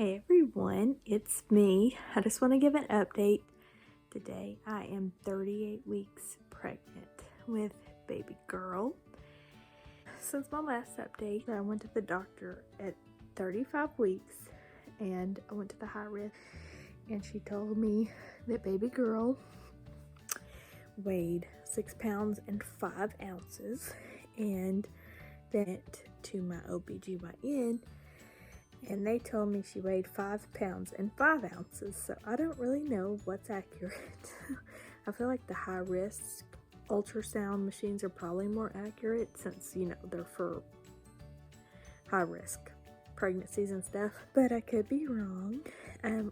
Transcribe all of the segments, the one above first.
Hey everyone, it's me. I just want to give an update. Today I am 38 weeks pregnant with baby girl. Since my last update, I went to the doctor at 35 weeks and I went to the high risk, and she told me that baby girl weighed 6 pounds and 5 ounces, and then went to my OBGYN and they told me she weighed 5 pounds and 5 ounces. So I don't really know what's accurate. I feel like the high risk ultrasound machines are probably more accurate since, you know, they're for high risk pregnancies and stuff, but I could be wrong.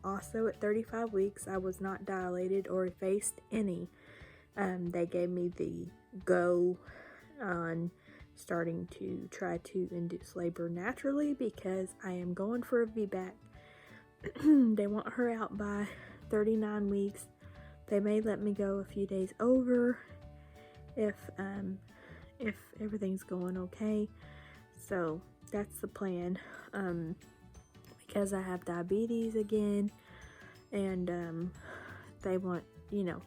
Also at 35 weeks, I was not dilated or effaced any. They gave me the go on starting to try to induce labor naturally because I am going for a VBAC. They want her out by 39 weeks. They may let me go a few days over if everything's going okay. So that's the plan. Because I have diabetes again, and they want, you know,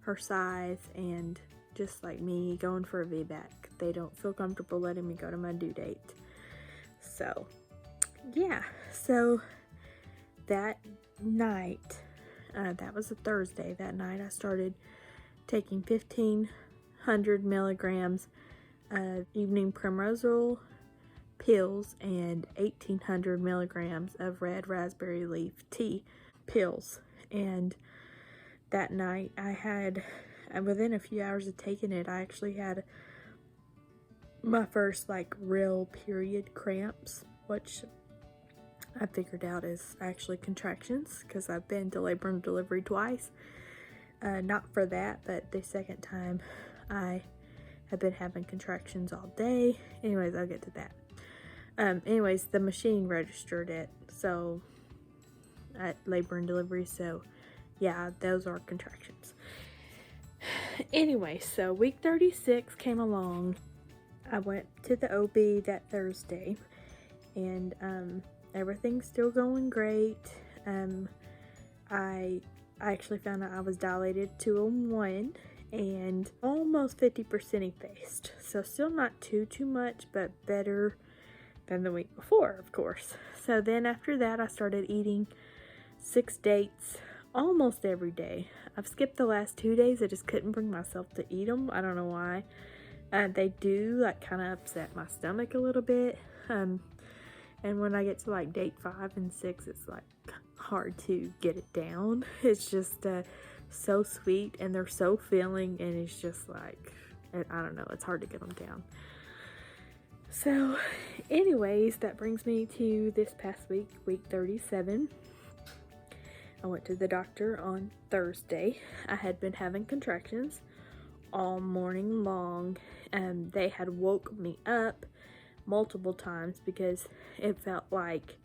her size, and just like me, going for a VBAC. They don't feel comfortable letting me go to my due date. So, yeah. So, that night, that was a Thursday, that night I started taking 1,500 milligrams of evening primrose oil pills and 1,800 milligrams of red raspberry leaf tea pills. And that night I had, within a few hours of taking it, I actually had my first like real period cramps, which I figured out is actually contractions because I've been to labor and delivery twice. Not for that, but the second time I have been having contractions all day. Anyways, I'll get to that. Anyways, the machine registered it, so at labor and delivery, so yeah, those are contractions. Anyway, so week 36 came along. I went to the OB that Thursday, and everything's still going great. I actually found out I was dilated to a 1 and almost 50% effaced. So still not too much, but better than the week before, of course. So then after that, I started eating 6 dates almost every day. I've skipped the last 2 days. I just couldn't bring myself to eat them. I don't know why. They do like kind of upset my stomach a little bit. And when I get to like date 5 and 6, it's like hard to get it down. It's just so sweet, and they're so filling, and it's just like, I don't know, it's hard to get them down. So anyways, that brings me to this past week, week 37. I went to the doctor on Thursday. I had been having contractions all morning long, and they had woke me up multiple times because it felt like,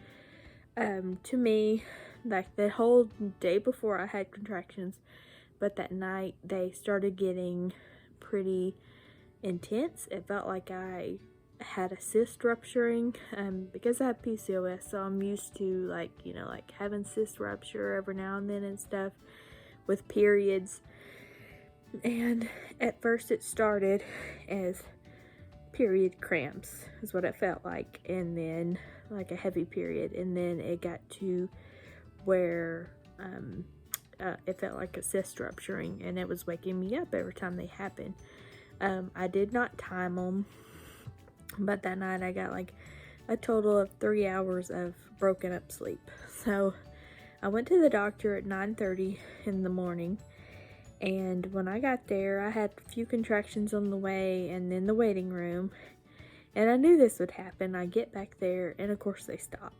to me, like the whole day before I had contractions, but that night they started getting pretty intense. It felt like I had a cyst rupturing, because I have PCOS, so I'm used to like, you know, like having cyst rupture every now and then and stuff with periods. And at first it started as period cramps is what it felt like, and then like a heavy period, and then it got to where it felt like a cyst rupturing, and it was waking me up every time they happened. I did not time them, but that night I got like a total of 3 hours of broken up sleep. So I went to the doctor at 9:30 in the morning, and when I got there, I had a few contractions on the way and in the waiting room, and I knew this would happen. I get back there, and of course they stop.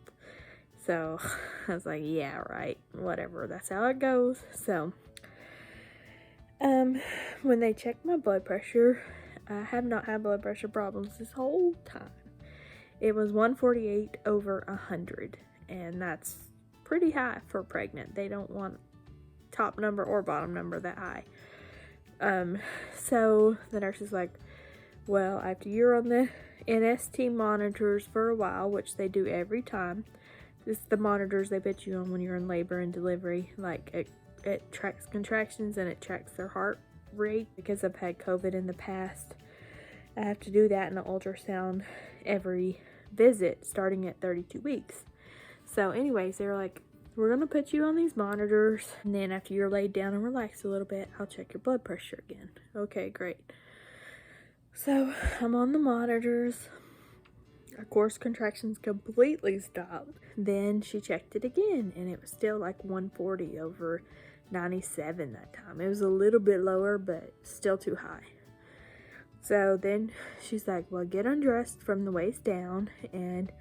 So I was like, yeah, right, whatever, that's how it goes. So when they checked my blood pressure, I have not had blood pressure problems this whole time. It was 148 over 100, and that's pretty high for pregnant. They don't want top number or bottom number that high. So the nurse is like, well, after you're on the NST monitors for a while, which they do every time, It's the monitors they put you on when you're in labor and delivery. Like, it tracks contractions and it tracks their heart rate. Because I've had COVID in the past, I have to do that in an ultrasound every visit starting at 32 weeks. So anyways, they're like, we're going to put you on these monitors, and then after you're laid down and relaxed a little bit, I'll check your blood pressure again. Okay, great. So I'm on the monitors. Of course, contractions completely stopped. Then she checked it again, and it was still like 140 over 97 that time. It was a little bit lower, but still too high. So then she's like, well, get undressed from the waist down and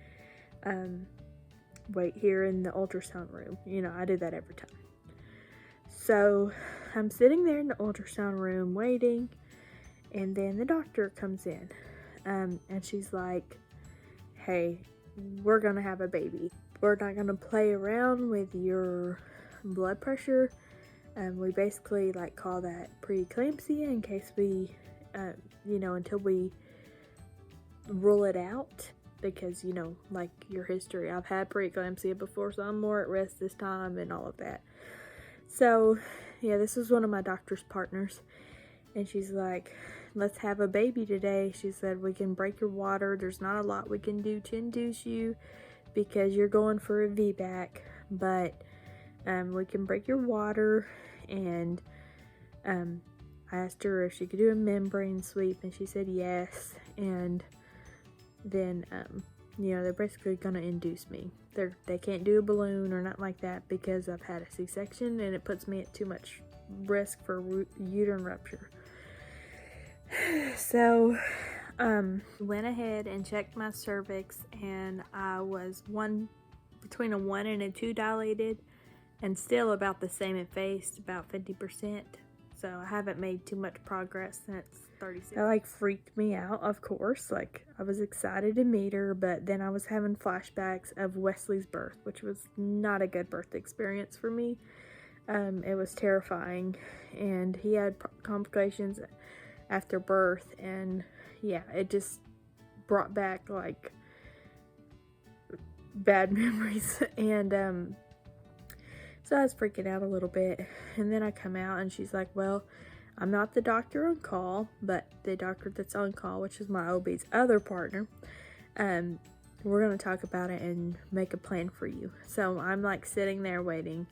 wait here in the ultrasound room. You know, I do that every time. So I'm sitting there in the ultrasound room waiting, and then the doctor comes in, and she's like, hey, we're gonna have a baby. We're not gonna play around with your blood pressure. We basically like call that preeclampsia in case we, until we rule it out. Because, like your history, I've had preeclampsia before, so I'm more at risk this time and all of that. So, yeah, this was one of my doctor's partners, and she's like, let's have a baby today. She said, we can break your water. There's not a lot we can do to induce you because you're going for a VBAC, but we can break your water. And I asked her if she could do a membrane sweep, and she said yes. And then, they're basically going to induce me. They can't do a balloon or nothing like that because I've had a C-section, and it puts me at too much risk for uterine rupture. So, went ahead and checked my cervix, and I was between a 1 and a 2 dilated, and still about the same at face, about 50%. So I haven't made too much progress since 36. That freaked me out, of course. I was excited to meet her, but then I was having flashbacks of Wesley's birth, which was not a good birth experience for me. It was terrifying, and he had complications after birth, and yeah, it just brought back bad memories. And so I was freaking out a little bit, and then I come out and she's like, well, I'm not the doctor on call, but the doctor that's on call, which is my OB's other partner, we're going to talk about it and make a plan for you. So I'm sitting there waiting,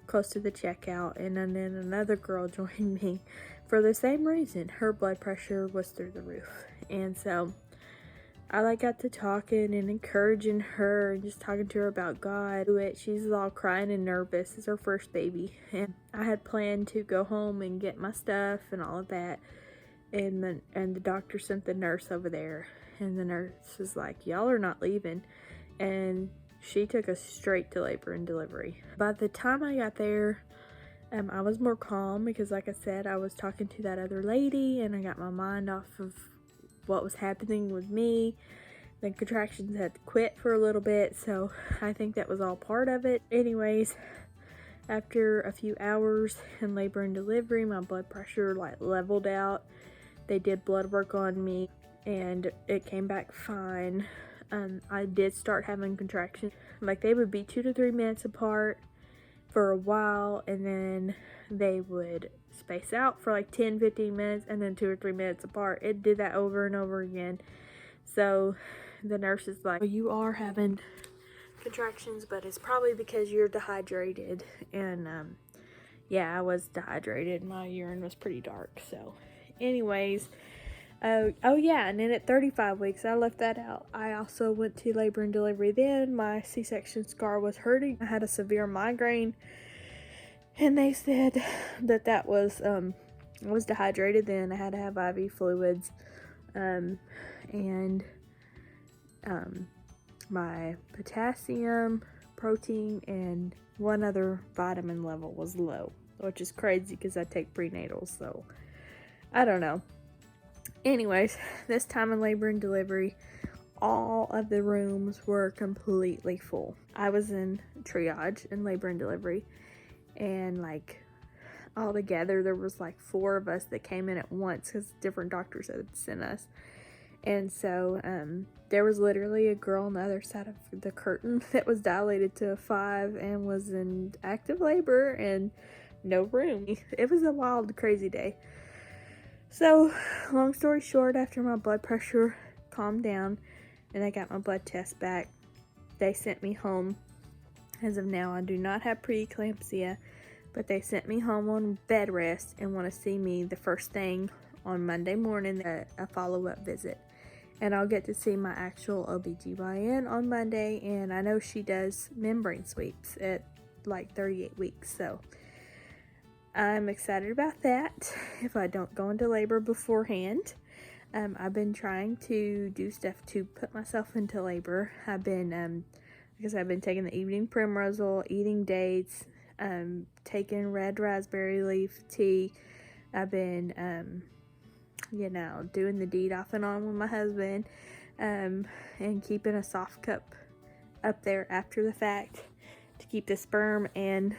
close to the checkout, and then another girl joined me for the same reason. Her blood pressure was through the roof, and so I got to talking and encouraging her and just talking to her about God. She's all crying and nervous. It's her first baby, and I had planned to go home and get my stuff and all of that, and the doctor sent the nurse over there, and the nurse was like, y'all are not leaving, and she took us straight to labor and delivery. By the time I got there, I was more calm because, like I said, I was talking to that other lady, and I got my mind off of what was happening with me. The contractions had quit for a little bit, so I think that was all part of it. Anyways, after a few hours in labor and delivery, my blood pressure leveled out. They did blood work on me, and it came back fine. I did start having contractions. They would be 2 to 3 minutes apart for a while, and then they would space out for 10-15 minutes, and then 2 or 3 minutes apart. It did that over and over again. So the nurse is like, well, you are having contractions, but it's probably because you're dehydrated. And yeah, I was dehydrated. My urine was pretty dark. So anyways, oh yeah, and then at 35 weeks, I left that out. I also went to labor and delivery then. My C-section scar was hurting. I had a severe migraine, and they said that was, I was dehydrated then. I had to have IV fluids, and my potassium, protein, and one other vitamin level was low, which is crazy because I take prenatals, so I don't know. Anyways, this time in labor and delivery, all of the rooms were completely full. I was in triage in labor and delivery, and all together there was 4 of us that came in at once because different doctors had sent us. And so there was literally a girl on the other side of the curtain that was dilated to a 5 and was in active labor and no room. It was a wild, crazy day. So, long story short, after my blood pressure calmed down and I got my blood test back, they sent me home. As of now, I do not have preeclampsia, but they sent me home on bed rest and want to see me the first thing on Monday morning, a follow-up visit. And I'll get to see my actual OBGYN on Monday, and I know she does membrane sweeps at like 38 weeks, so I'm excited about that if I don't go into labor beforehand. I've been trying to do stuff to put myself into labor. I've been, because I've been taking the evening primrosal, eating dates, taking red raspberry leaf tea. I've been, doing the deed off and on with my husband, and keeping a soft cup up there after the fact to keep the sperm and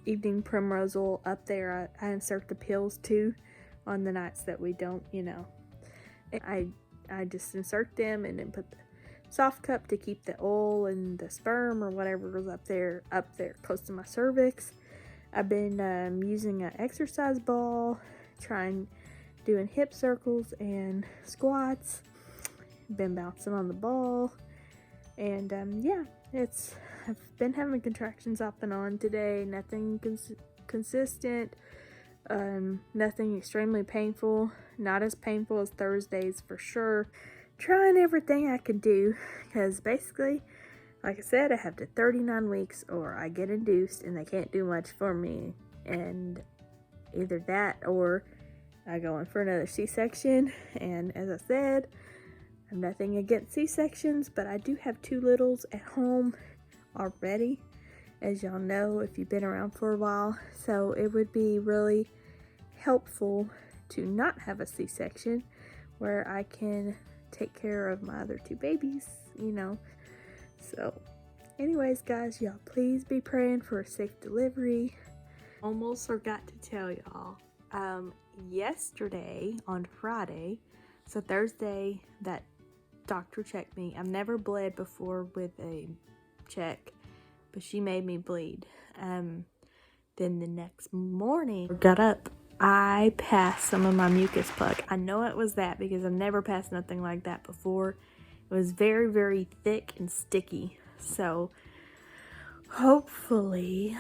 evening primrosal up there. I insert the pills too on the nights that we don't, I just insert them and then put the soft cup to keep the oil and the sperm or whatever was up there close to my cervix. I've been using an exercise ball, doing hip circles and squats. Been bouncing on the ball, and I've been having contractions off and on today. Nothing consistent, nothing extremely painful. Not as painful as Thursdays for sure. Trying everything I can do, because basically, like I said, I have to 39 weeks or I get induced and they can't do much for me, and either that or I go in for another C-section. And as I said, I'm nothing against C-sections, but I do have 2 littles at home already, as y'all know if you've been around for a while. So it would be really helpful to not have a C-section where I can take care of my other 2 babies, So anyways, guys, y'all please be praying for a safe delivery. Almost forgot to tell y'all, yesterday on Friday, so Thursday, that doctor checked me. I've never bled before with a check, but she made me bleed. Then the next morning, got up, I passed some of my mucus plug. I know it was that because I've never passed nothing like that before. It was very, very thick and sticky. So hopefully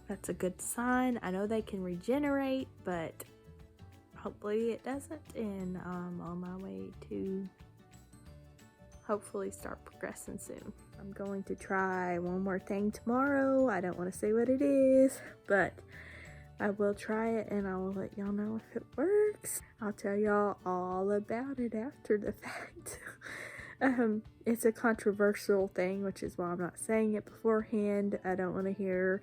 that's a good sign. I know they can regenerate, but hopefully it doesn't. And I'm on my way to hopefully start progressing soon. I'm going to try one more thing tomorrow. I don't want to say what it is, but I will try it and I will let y'all know if it works. I'll tell y'all all about it after the fact. It's a controversial thing, which is why I'm not saying it beforehand. I don't want to hear,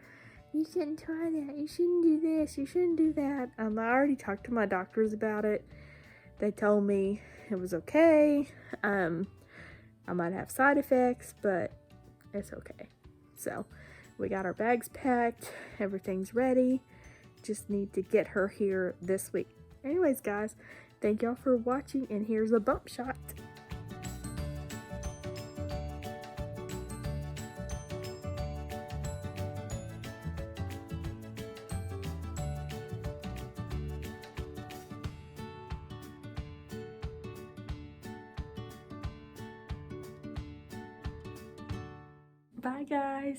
you shouldn't try that, you shouldn't do this, you shouldn't do that. I already talked to my doctors about it. They told me it was okay. I might have side effects, but it's okay. So we got our bags packed, everything's ready. Just need to get her here this week. Anyways, guys, thank y'all for watching, and here's a bump shot. Bye, guys.